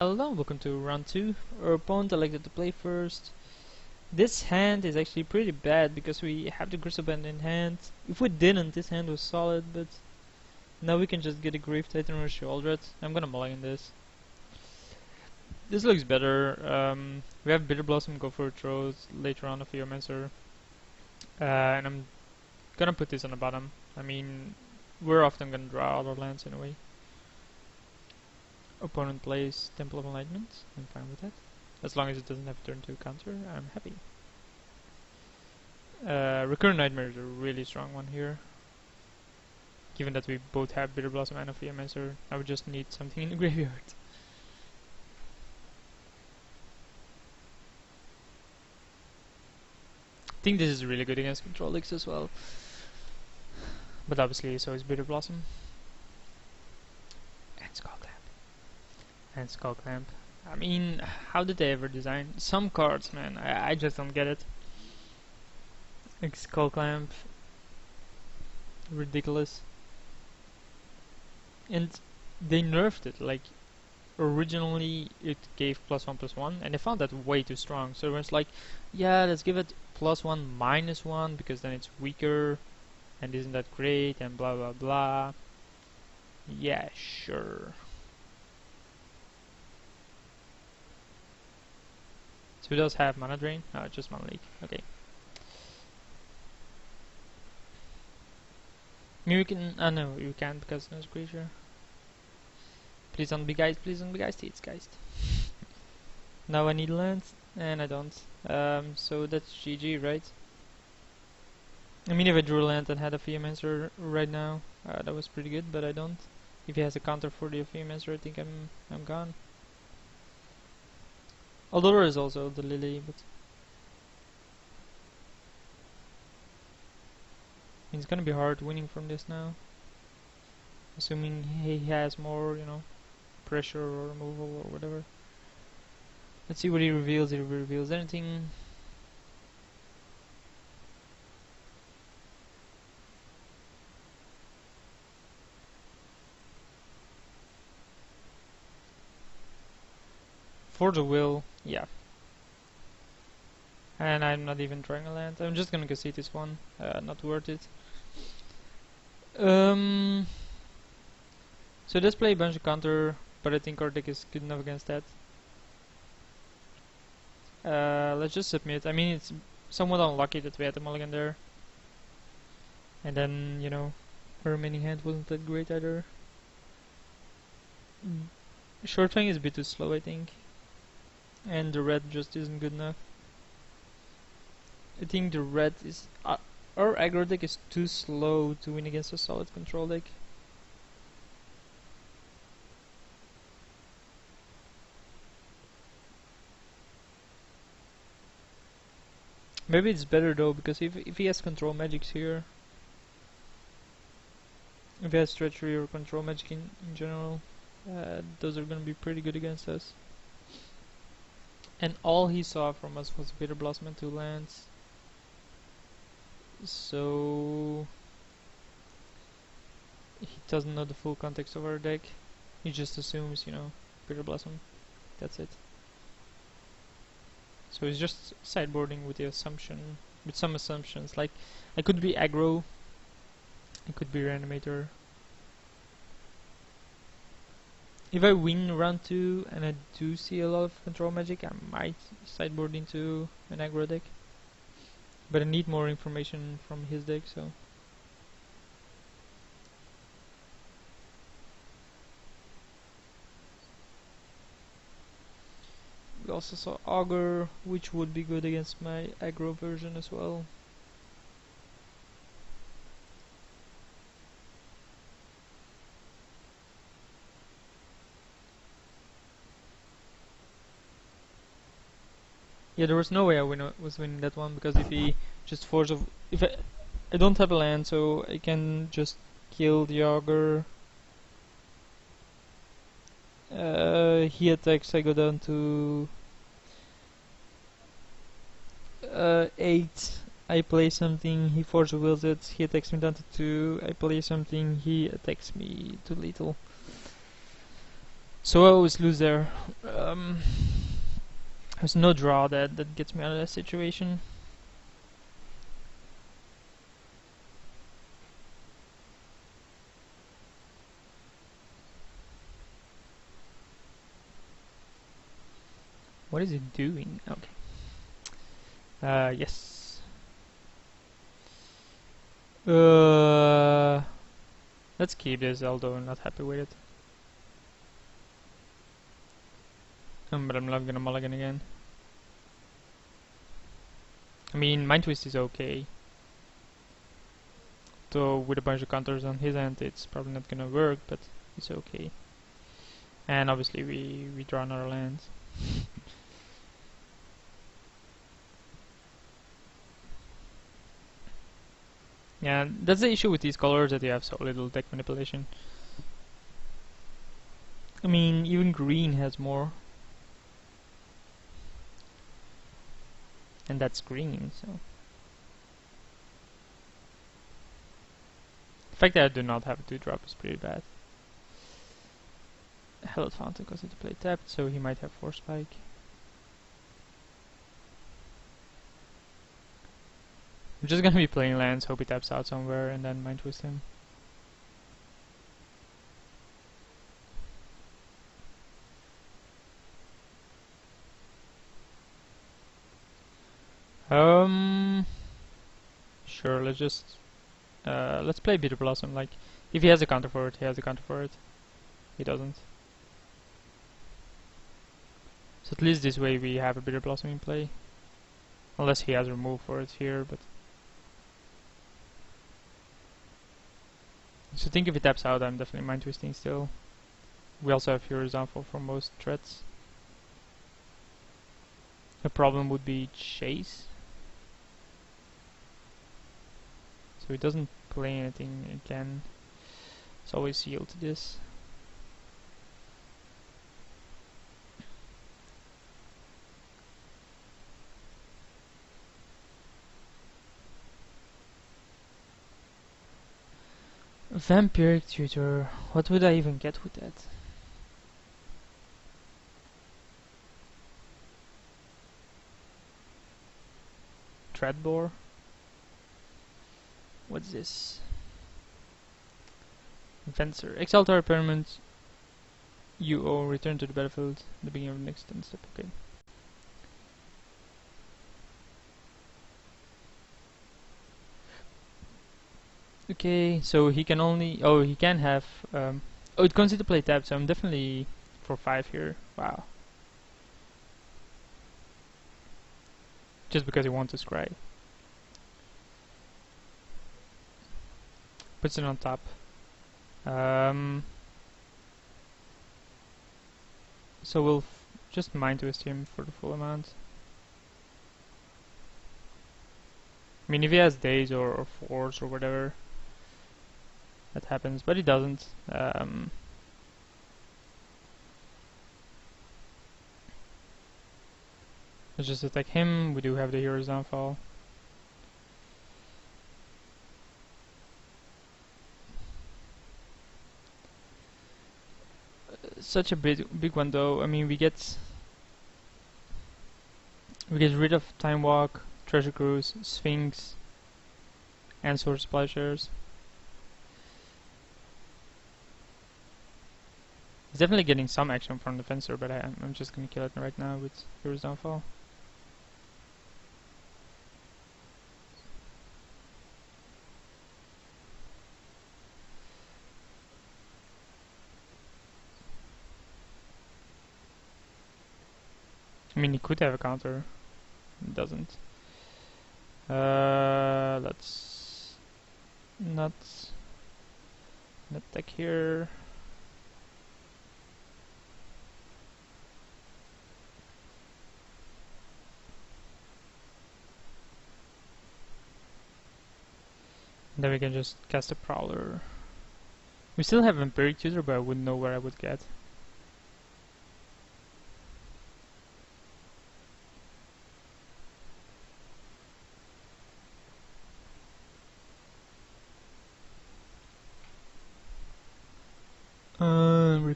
Hello, welcome to round 2. Our opponent elected to play first. This hand is actually pretty bad because we have the Crystal Band in hand. If we didn't, this hand was solid, but now we can just get a Grave Titan or a Shieldred. I'm gonna mulligan this. This looks better. We have Bitter Blossom, go for a throw later on, a Fearmancer. And I'm gonna put this on the bottom. I mean, we're often gonna draw other lands anyway. Opponent plays Temple of Enlightenment. I'm fine with that. As long as it doesn't have turn 2 counter, I'm happy. Recurrent Nightmare is a really strong one here. Given that we both have Bitter Blossom and a Fearmancer, I would just need something in the graveyard. I think this is really good against Control Decks as well. But obviously, so is Bitter Blossom. And Skull Clamp. And Skull Clamp. I mean, how did they ever design some cards, man? I just don't get it. Like Skull Clamp, ridiculous. And they nerfed it. Like originally, it gave +1/+1, and they found that way too strong. So it's like, yeah, let's give it +1/-1 because then it's weaker, and isn't that great? And blah blah blah. Yeah, sure. So it does have Mana Drain? No, just Mana Leak. Okay. Maybe we can. No, you can't because there's a creature. Please don't be Geist, please don't be Geist. It's Geist. Now I need lands, and I don't. So that's GG, right? I mean, if I drew a land and had a Fearmancer right now, that was pretty good, but I don't. If he has a counter for the Fearmancer, I think I'm gone. Although there is also the Lily, but it's gonna be hard winning from this now. Assuming he has more, you know, pressure or removal or whatever. Let's see what he reveals. If he reveals anything. For the will, yeah. And I'm not even trying a land. I'm just gonna concede this one. Not worth it. So let's play a bunch of counter, but I think our deck is good enough against that. Let's just submit. I mean, it's somewhat unlucky that we had the mulligan there. And then, you know, our remaining hand wasn't that great either. Short Fang is a bit too slow, I think. And the red just isn't good enough. I think the red is... our aggro deck is too slow to win against a solid control deck. Maybe it's better though, because if he has control magics here, if he has treachery or control magic in general, those are gonna be pretty good against us. And all he saw from us was Bitter Blossom and 2 lands. So he doesn't know the full context of our deck. He just assumes, you know, Bitter Blossom. That's it. So he's just sideboarding with the assumption, with some assumptions. Like, I could be aggro, I could be Reanimator. If I win round 2 and I do see a lot of control magic, I might sideboard into an aggro deck. But I need more information from his deck, so... We also saw Augur, which would be good against my aggro version as well. Yeah, there was no way I was winning that one, because if he just if I don't have a land, so I can just kill the Augur. He attacks, I go down to 8. I play something, he force wills it, he attacks me down to 2. I play something, he attacks me too little. So I always lose there. There's no draw that gets me out of that situation. What is it doing? Okay. Yes. Let's keep this, although I'm not happy with it. But I'm not gonna mulligan again. I mean, Mind Twist is okay. Though with a bunch of counters on his end, it's probably not gonna work, but it's okay. And obviously we draw another land. Yeah, that's the issue with these colors, that you have so little deck manipulation. I mean, even green has more. And that's green, so... The fact that I do not have a 2-drop is pretty bad. Hallowed Fountain goes into play tapped, so he might have Force Spike. I'm just gonna be playing lands, hope he taps out somewhere, and then Mind Twist him. Sure, let's play Bitter Blossom. Like, if he has a counter for it, he has a counter for it. He doesn't. So at least this way we have a Bitter Blossom in play. Unless he has a remove for it here, but... So I think if he taps out, I'm definitely Mind Twisting still. We also have Hero's Downfall for most threats. The problem would be Chase. So he doesn't play anything again. It's always yield to this. Vampiric Tutor. What would I even get with that? Treadbore? What's this? Fencer. Exile target permanent. You owe return to the battlefield at the beginning of the next 10 step. Okay. Okay, so he can only... Oh, he can have... oh, it goes into play tap, so I'm definitely for 5 here. Wow. Just because he wants to scry. Puts it on top. So we'll just Mind Twist him for the full amount. I mean, if he has days or fours or whatever, that happens, but he doesn't. Let's just attack him. We do have the Hero's Downfall. Such a big one though. I mean, we get rid of Time Walk, Treasure Cruise, Sphinx, and Sword Supply Shares. He's definitely getting some action from the Fencer, but I'm just gonna kill it right now with Hero's Downfall. I mean, he could have a counter. He doesn't. Let's not attack here. And then we can just cast a Prowler. We still have Vampiric Tutor, but I wouldn't know where I would get.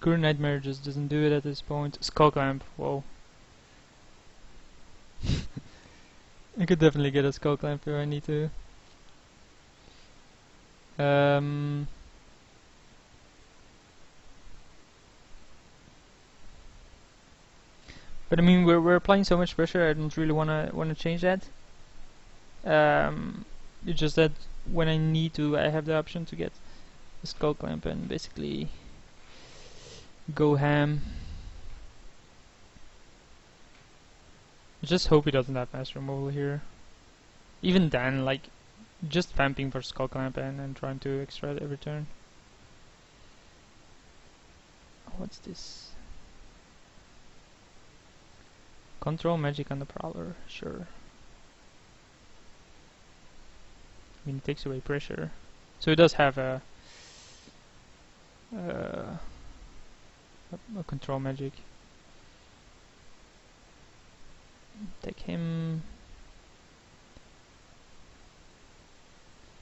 Recurring Nightmare just doesn't do it at this point. Skull Clamp, whoa. I could definitely get a Skull Clamp if I need to. But I mean, we're applying so much pressure. I don't really wanna change that. It's just that when I need to, I have the option to get a Skull Clamp and basically go ham. I just hope he doesn't have mass removal here. Even then, like, just vamping for Skull Clamp and trying to extract every turn. What's this? Control magic on the Prowler, sure. I mean, it takes away pressure. So it does have a control magic. Take him.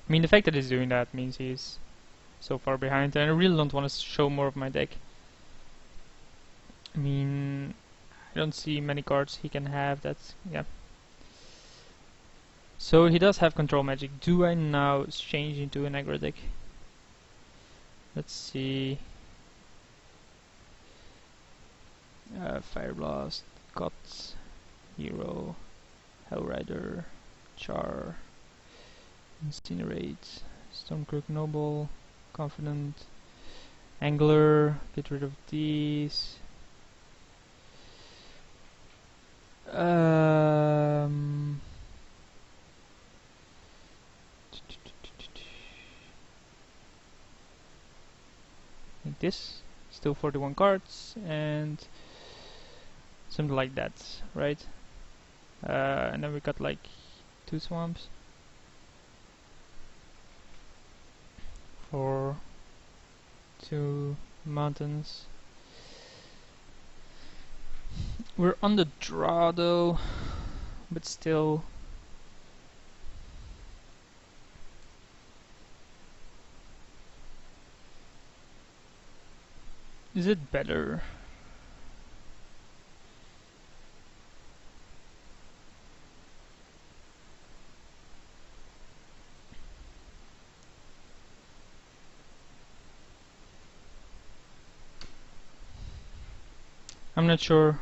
I mean, the fact that he's doing that means he's so far behind, and I really don't want to show more of my deck. I mean, I don't see many cards he can have. That's, yeah. So he does have control magic. Do I now change into an aggro deck? Let's see. Fire Blast, Got, Hero, Hellrider, Char, Incinerate, Stonecrook Noble, Confident, Angler, get rid of these. Like this, still 41 cards, and something like that, right? And then we got like 2 swamps for 2 mountains. We're on the draw though, but still. Is it better? I'm not sure.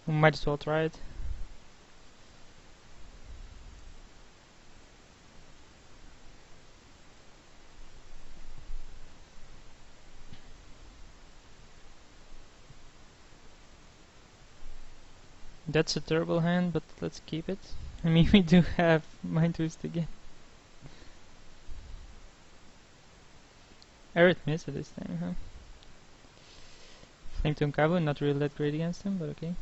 We might as well try it. That's a terrible hand, but let's keep it. I mean, we do have Mind Twist again. Arithmetic this time, huh? Flame Tomb Cabo, not really that great against him, but okay.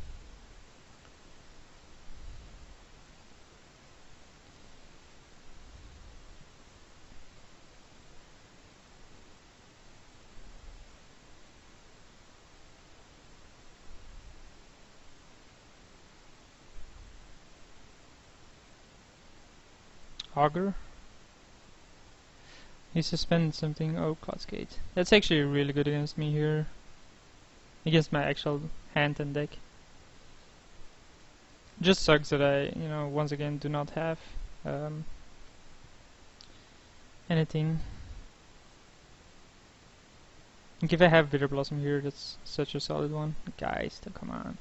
Augur. He suspended something. Oh, Cloudskate. That's actually really good against me here. Against my actual hand and deck. Just sucks that I, you know, once again do not have anything. Like if I have Bitter Blossom here, that's such a solid one. Guys, come on.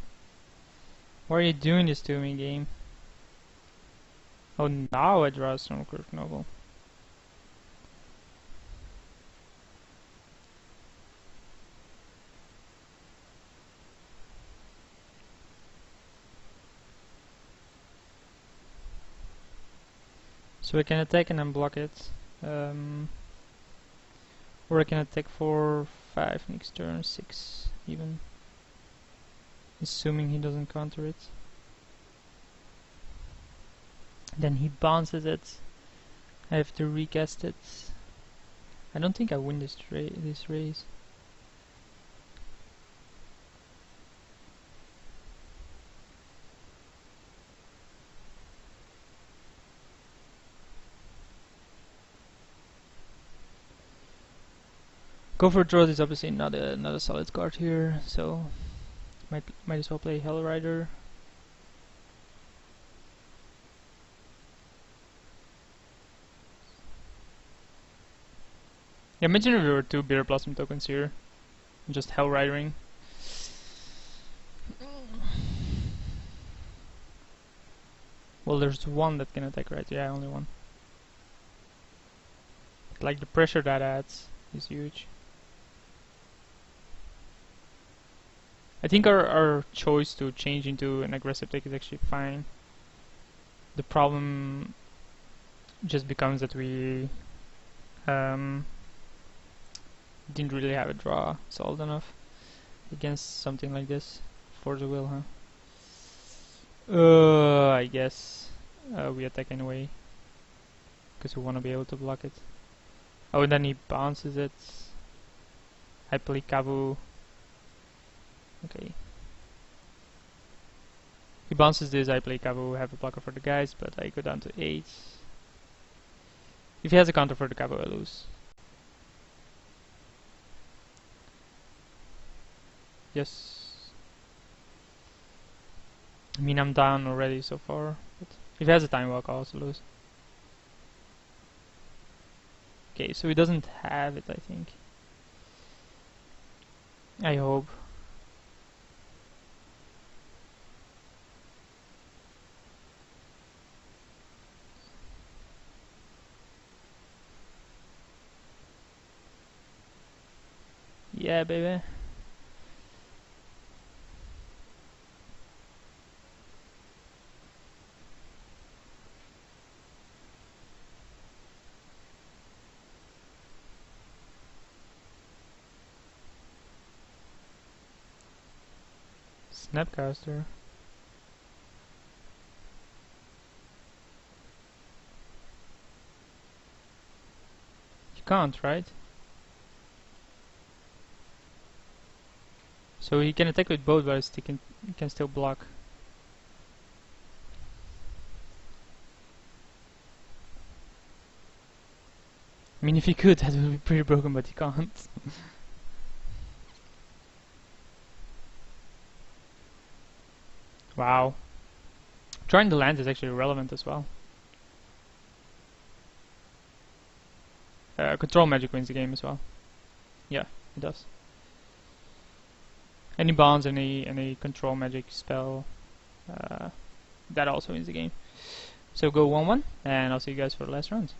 Why are you doing this to me, game? Oh, now I draw a Stonecrook Noble. So I can attack and then block it. Or I can attack for 5 next turn, 6 even. Assuming he doesn't counter it. Then he bounces it. I have to recast it. I don't think I win this race. Covert Road is obviously not a solid card here, so might as well play Hell Rider. Yeah, imagine if there were 2 Bitter Blossom tokens here, just Hell Ridering. Well, there's one that can attack, right? Yeah, only one. But, like, the pressure that adds is huge. I think our choice to change into an aggressive deck is actually fine. The problem just becomes that we didn't really have a draw solid enough against something like this. Force of Will, huh? I guess we attack anyway because we want to be able to block it. Oh, and then he bounces it. I play Kavu. Okay. He bounces this, I play Kavu, have a blocker for the guys, but I go down to 8. If he has a counter for the Kavu, I lose. Yes. I mean, I'm down already so far, but if he has a time walk, I also lose. Okay, so he doesn't have it, I think. I hope. Yeah, baby. Snapcaster. You can't, right? So he can attack with both, but he can still block. I mean, if he could, that would be pretty broken, but he can't. Wow. Trying the land is actually relevant as well. Control magic wins the game as well. Yeah, it does. Any bonds, any control magic spell, that also wins the game. So go 1-1, and I'll see you guys for the last round.